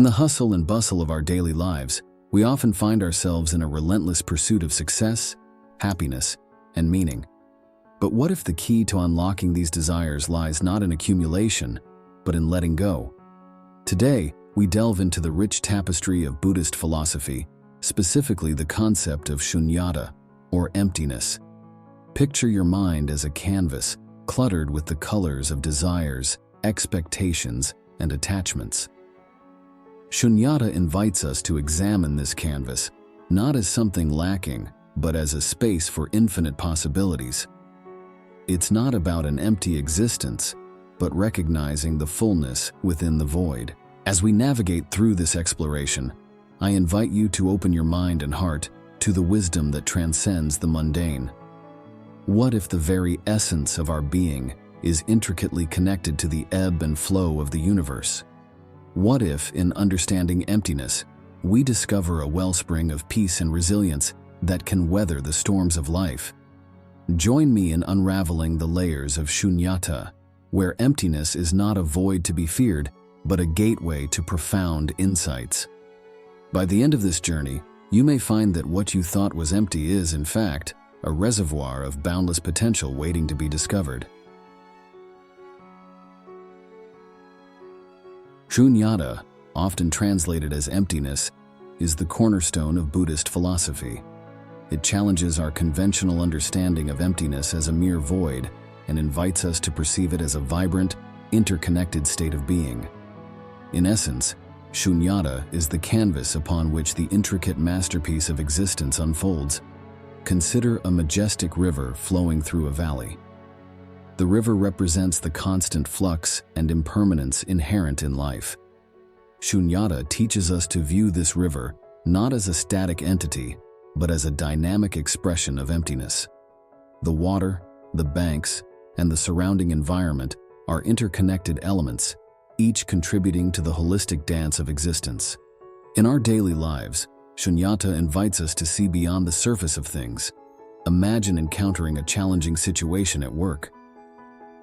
the hustle and bustle of our daily lives, we often find ourselves in a relentless pursuit of success, happiness, and meaning. But what if the key to unlocking these desires lies not in accumulation, but in letting go? Today, we delve into the rich tapestry of Buddhist philosophy, specifically the concept of Shunyata, or emptiness. Picture your mind as a canvas, cluttered with the colors of desires, expectations, and attachments. Shunyata invites us to examine this canvas, not as something lacking, but as a space for infinite possibilities. It's not about an empty existence, but recognizing the fullness within the void. As we navigate through this exploration, I invite you to open your mind and heart to the wisdom that transcends the mundane. What if the very essence of our being is intricately connected to the ebb and flow of the universe? What if, in understanding emptiness, we discover a wellspring of peace and resilience that can weather the storms of life? Join me in unraveling the layers of Shunyata, where emptiness is not a void to be feared, but a gateway to profound insights. By the end of this journey, you may find that what you thought was empty is, in fact, a reservoir of boundless potential waiting to be discovered. Shunyata, often translated as emptiness, is the cornerstone of Buddhist philosophy. It challenges our conventional understanding of emptiness as a mere void and invites us to perceive it as a vibrant, interconnected state of being. In essence, Shunyata is the canvas upon which the intricate masterpiece of existence unfolds. Consider a majestic river flowing through a valley. The river represents the constant flux and impermanence inherent in life. Shunyata teaches us to view this river not as a static entity, but as a dynamic expression of emptiness. The water, the banks, and the surrounding environment are interconnected elements, each contributing to the holistic dance of existence. In our daily lives, Shunyata invites us to see beyond the surface of things. Imagine encountering a challenging situation at work.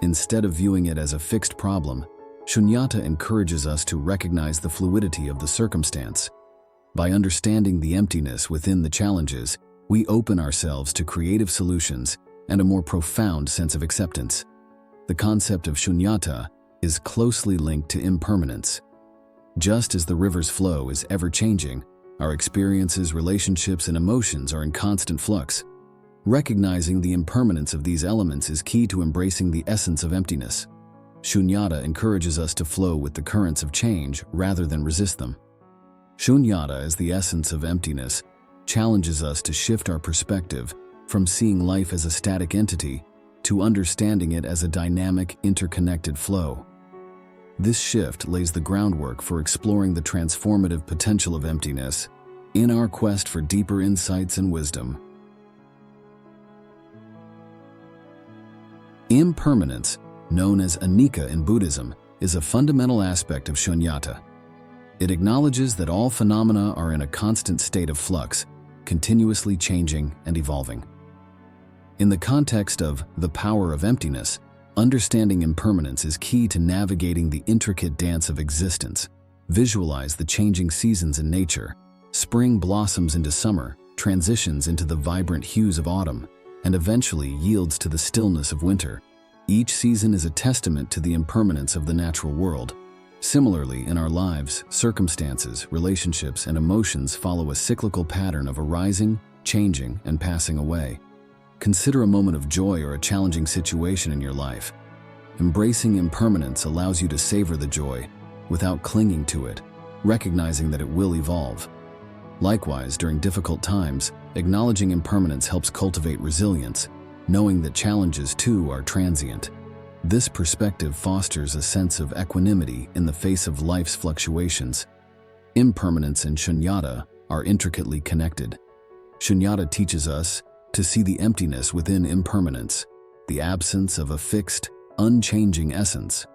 Instead of viewing it as a fixed problem, Shunyata encourages us to recognize the fluidity of the circumstance. By understanding the emptiness within the challenges, we open ourselves to creative solutions and a more profound sense of acceptance. The concept of Shunyata is closely linked to impermanence. Just as the river's flow is ever-changing, our experiences, relationships, and emotions are in constant flux. Recognizing the impermanence of these elements is key to embracing the essence of emptiness. Shunyata encourages us to flow with the currents of change rather than resist them. Shunyata, as the essence of emptiness, challenges us to shift our perspective from seeing life as a static entity to understanding it as a dynamic, interconnected flow. This shift lays the groundwork for exploring the transformative potential of emptiness in our quest for deeper insights and wisdom. Impermanence, known as Anatta in Buddhism, is a fundamental aspect of Shunyata. It acknowledges that all phenomena are in a constant state of flux, continuously changing and evolving. In the context of the power of emptiness, understanding impermanence is key to navigating the intricate dance of existence. Visualize the changing seasons in nature. Spring blossoms into summer, transitions into the vibrant hues of autumn, and eventually yields to the stillness of winter. Each season is a testament to the impermanence of the natural world. Similarly, in our lives, circumstances, relationships, and emotions follow a cyclical pattern of arising, changing, and passing away. Consider a moment of joy or a challenging situation in your life. Embracing impermanence allows you to savor the joy without clinging to it, recognizing that it will evolve. Likewise, during difficult times, acknowledging impermanence helps cultivate resilience, knowing that challenges too are transient. This perspective fosters a sense of equanimity in the face of life's fluctuations. Impermanence and Shunyata are intricately connected. Shunyata teaches us to see the emptiness within impermanence, the absence of a fixed, unchanging essence.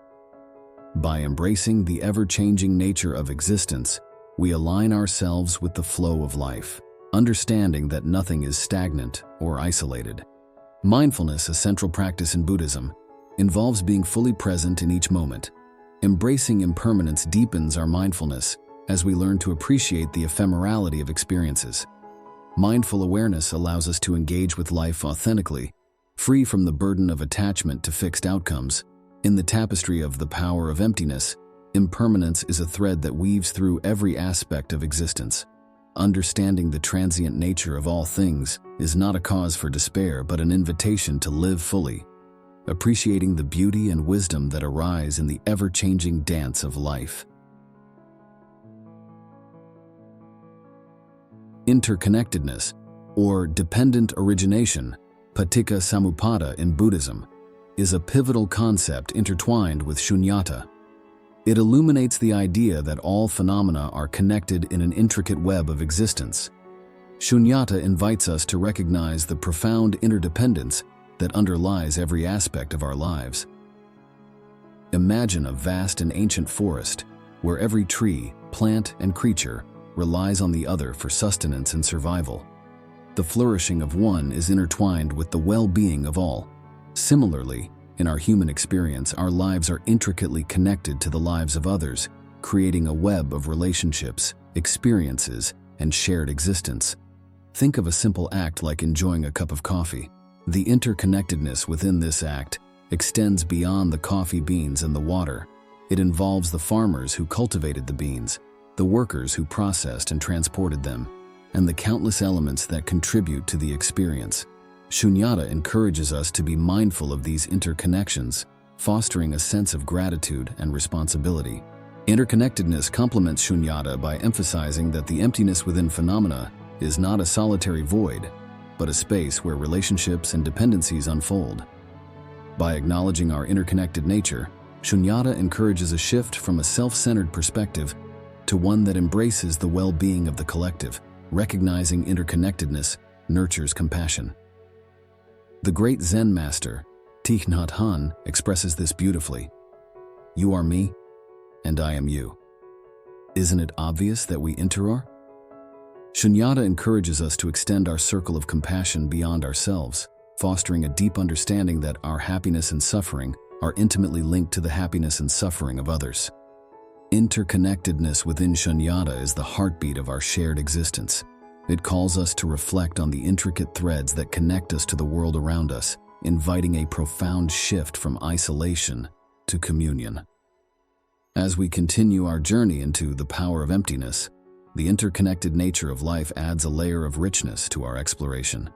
By embracing the ever-changing nature of existence, we align ourselves with the flow of life, understanding that nothing is stagnant or isolated. Mindfulness, a central practice in Buddhism, involves being fully present in each moment. Embracing impermanence deepens our mindfulness, as we learn to appreciate the ephemerality of experiences. Mindful awareness allows us to engage with life authentically, free from the burden of attachment to fixed outcomes. In the tapestry of the power of emptiness, impermanence is a thread that weaves through every aspect of existence. Understanding the transient nature of all things is not a cause for despair, but an invitation to live fully, appreciating the beauty and wisdom that arise in the ever-changing dance of life. Interconnectedness, or dependent origination, paticca samuppada in Buddhism, is a pivotal concept intertwined with Shunyata. It illuminates the idea that all phenomena are connected in an intricate web of existence. Shunyata invites us to recognize the profound interdependence that underlies every aspect of our lives. Imagine a vast and ancient forest where every tree, plant, and creature relies on the other for sustenance and survival. The flourishing of one is intertwined with the well-being of all. Similarly, in our human experience, our lives are intricately connected to the lives of others, creating a web of relationships, experiences, and shared existence. Think of a simple act like enjoying a cup of coffee. The interconnectedness within this act extends beyond the coffee beans and the water. It involves the farmers who cultivated the beans, the workers who processed and transported them, and the countless elements that contribute to the experience. Shunyata encourages us to be mindful of these interconnections, fostering a sense of gratitude and responsibility. Interconnectedness complements Shunyata by emphasizing that the emptiness within phenomena is not a solitary void, but a space where relationships and dependencies unfold. By acknowledging our interconnected nature, Shunyata encourages a shift from a self-centered perspective to one that embraces the well-being of the collective. Recognizing interconnectedness nurtures compassion. The great Zen master, Thich Nhat Hanh, expresses this beautifully. You are me, and I am you. Isn't it obvious that we interare? Shunyata encourages us to extend our circle of compassion beyond ourselves, fostering a deep understanding that our happiness and suffering are intimately linked to the happiness and suffering of others. Interconnectedness within Shunyata is the heartbeat of our shared existence. It calls us to reflect on the intricate threads that connect us to the world around us, inviting a profound shift from isolation to communion. As we continue our journey into the power of emptiness, the interconnected nature of life adds a layer of richness to our exploration.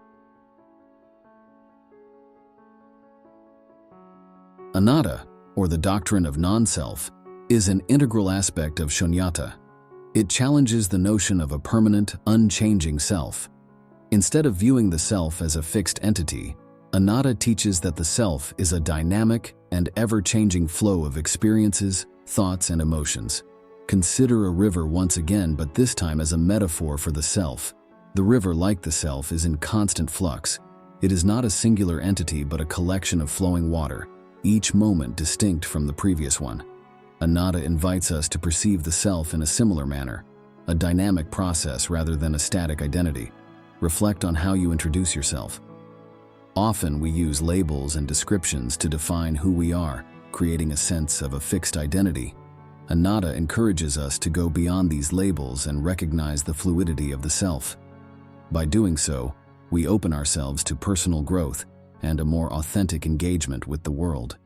Anatta, or the Doctrine of Non-Self, is an integral aspect of Shunyata. It challenges the notion of a permanent, unchanging self. Instead of viewing the self as a fixed entity, Anatta teaches that the self is a dynamic and ever-changing flow of experiences, thoughts, and emotions. Consider a river once again, but this time as a metaphor for the self. The river, like the self, is in constant flux. It is not a singular entity but a collection of flowing water, each moment distinct from the previous one. Anatta invites us to perceive the self in a similar manner, a dynamic process rather than a static identity. Reflect on how you introduce yourself. Often we use labels and descriptions to define who we are, creating a sense of a fixed identity. Anatta encourages us to go beyond these labels and recognize the fluidity of the self. By doing so, we open ourselves to personal growth and a more authentic engagement with the world.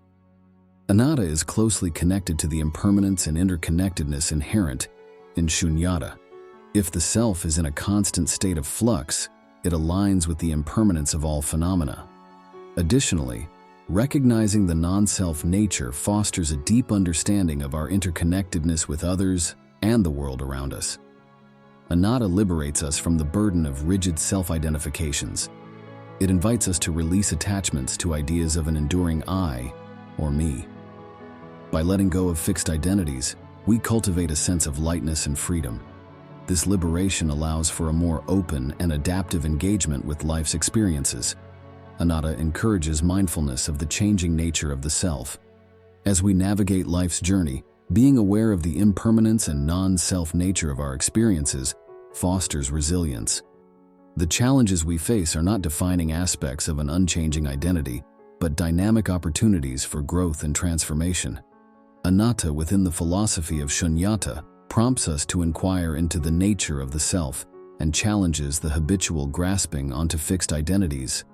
Anatta is closely connected to the impermanence and interconnectedness inherent in Shunyata. If the self is in a constant state of flux, it aligns with the impermanence of all phenomena. Additionally, recognizing the non-self nature fosters a deep understanding of our interconnectedness with others and the world around us. Anatta liberates us from the burden of rigid self-identifications. It invites us to release attachments to ideas of an enduring I or me. By letting go of fixed identities, we cultivate a sense of lightness and freedom. This liberation allows for a more open and adaptive engagement with life's experiences. Anatta encourages mindfulness of the changing nature of the self. As we navigate life's journey, being aware of the impermanence and non-self nature of our experiences fosters resilience. The challenges we face are not defining aspects of an unchanging identity, but dynamic opportunities for growth and transformation. Anatta within the philosophy of Shunyata prompts us to inquire into the nature of the self and challenges the habitual grasping onto fixed identities.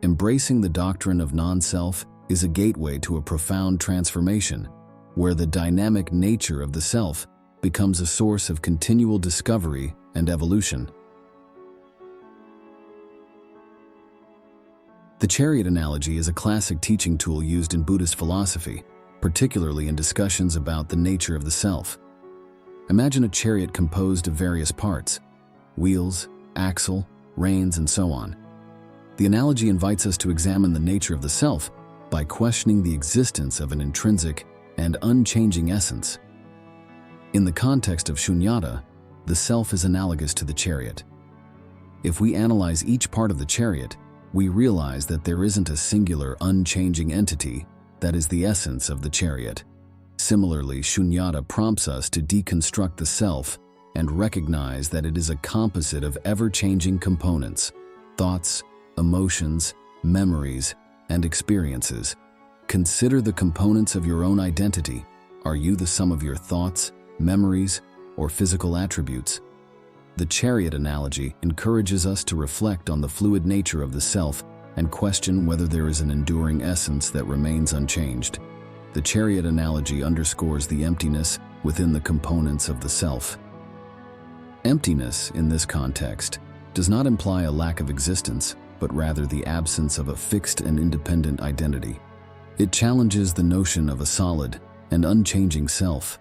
Embracing the doctrine of non-self is a gateway to a profound transformation, where the dynamic nature of the self becomes a source of continual discovery and evolution. The chariot analogy is a classic teaching tool used in Buddhist philosophy, particularly in discussions about the nature of the self. Imagine a chariot composed of various parts: wheels, axle, reins, and so on. The analogy invites us to examine the nature of the self by questioning the existence of an intrinsic and unchanging essence. In the context of Shunyata, the self is analogous to the chariot. If we analyze each part of the chariot, we realize that there isn't a singular, unchanging entity that is the essence of the chariot. Similarly, Shunyata prompts us to deconstruct the self and recognize that it is a composite of ever-changing components: thoughts, emotions, memories, and experiences. Consider the components of your own identity. Are you the sum of your thoughts, memories, or physical attributes? The chariot analogy encourages us to reflect on the fluid nature of the self and question whether there is an enduring essence that remains unchanged. The chariot analogy underscores the emptiness within the components of the self. Emptiness, in this context, does not imply a lack of existence, but rather the absence of a fixed and independent identity. It challenges the notion of a solid and unchanging self,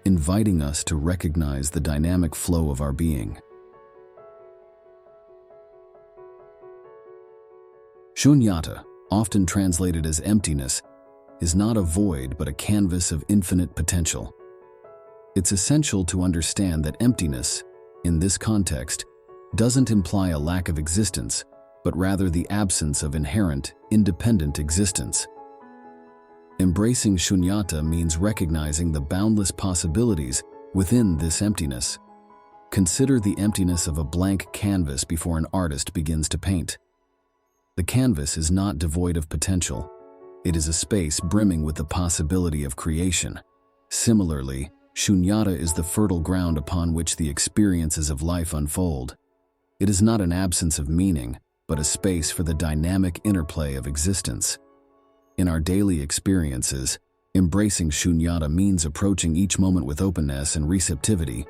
inviting us to recognize the dynamic flow of our being. Shunyata, often translated as emptiness, is not a void but a canvas of infinite potential. It's essential to understand that emptiness, in this context, doesn't imply a lack of existence, but rather the absence of inherent, independent existence. Embracing Shunyata means recognizing the boundless possibilities within this emptiness. Consider the emptiness of a blank canvas before an artist begins to paint. The canvas is not devoid of potential. It is a space brimming with the possibility of creation. Similarly, Shunyata is the fertile ground upon which the experiences of life unfold. It is not an absence of meaning, but a space for the dynamic interplay of existence. In our daily experiences, embracing Shunyata means approaching each moment with openness and receptivity.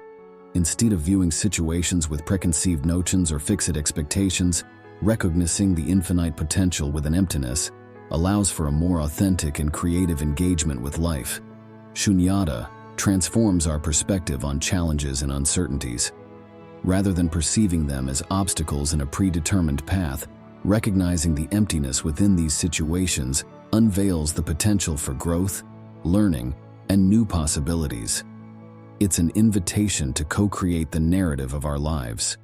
Instead of viewing situations with preconceived notions or fixed expectations, recognizing the infinite potential within emptiness allows for a more authentic and creative engagement with life. Shunyata transforms our perspective on challenges and uncertainties. Rather than perceiving them as obstacles in a predetermined path, recognizing the emptiness within these situations unveils the potential for growth, learning, and new possibilities. It's an invitation to co-create the narrative of our lives.